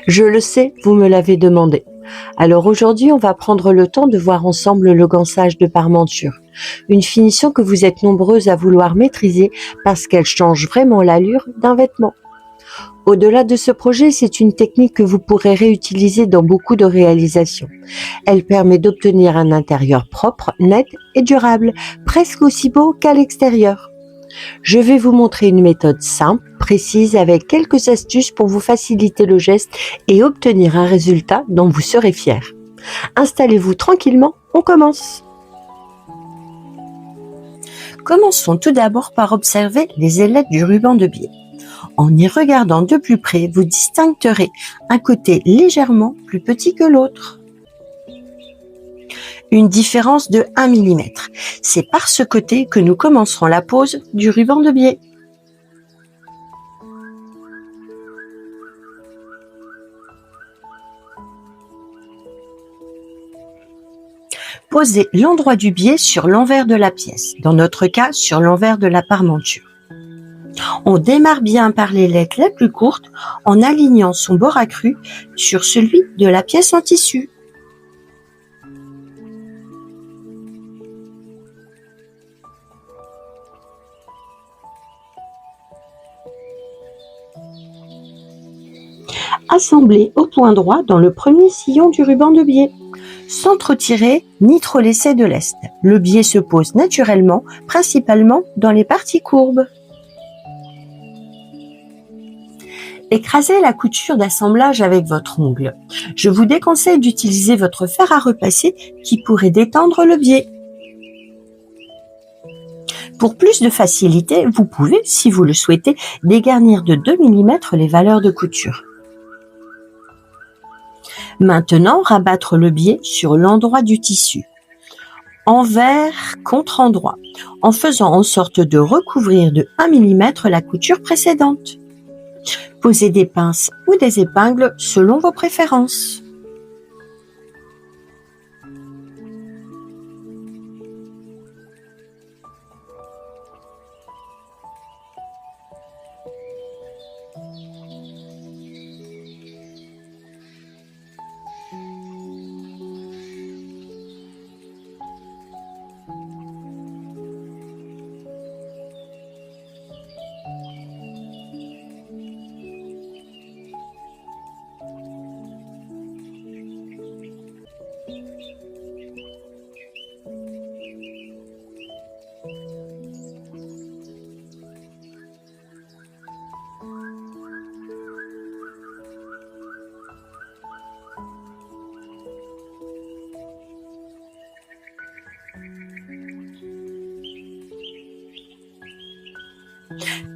Je le sais, vous me l'avez demandé. Alors aujourd'hui, on va prendre le temps de voir ensemble le gansage de parmenture. Une finition que vous êtes nombreuses à vouloir maîtriser parce qu'elle change vraiment l'allure d'un vêtement. Au-delà de ce projet, c'est une technique que vous pourrez réutiliser dans beaucoup de réalisations. Elle permet d'obtenir un intérieur propre, net et durable, presque aussi beau qu'à l'extérieur. Je vais vous montrer une méthode simple, précise, avec quelques astuces pour vous faciliter le geste et obtenir un résultat dont vous serez fier. Installez-vous tranquillement, on commence. Commençons tout d'abord par observer les ailettes du ruban de biais. En y regardant de plus près, vous distinguerez un côté légèrement plus petit que l'autre. Une différence de 1 mm. C'est par ce côté que nous commencerons la pose du ruban de biais. Posez l'endroit du biais sur l'envers de la pièce, dans notre cas sur l'envers de la parmenture. On démarre bien par l'ailette la plus courte en alignant son bord accru sur celui de la pièce en tissu. Assemblez au point droit dans le premier sillon du ruban de biais, sans trop tirer ni trop laisser de lest. Le biais se pose naturellement, principalement dans les parties courbes. Écrasez la couture d'assemblage avec votre ongle. Je vous déconseille d'utiliser votre fer à repasser qui pourrait détendre le biais. Pour plus de facilité, vous pouvez, si vous le souhaitez, dégarnir de 2 mm les valeurs de couture. Maintenant, rabattre le biais sur l'endroit du tissu, envers contre endroit, en faisant en sorte de recouvrir de 1 mm la couture précédente. Posez des pinces ou des épingles selon vos préférences.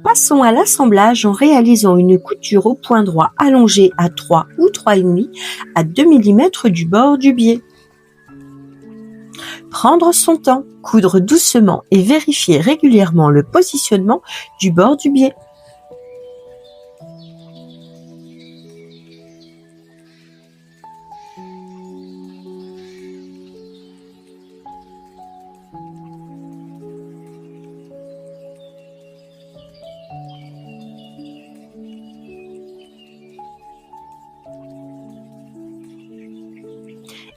Passons à l'assemblage en réalisant une couture au point droit allongée à 3 ou 3,5 à 2 mm du bord du biais. Prendre son temps, coudre doucement et vérifier régulièrement le positionnement du bord du biais.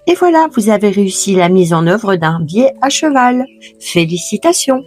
Et voilà, vous avez réussi la mise en œuvre d'un biais à cheval. Félicitations!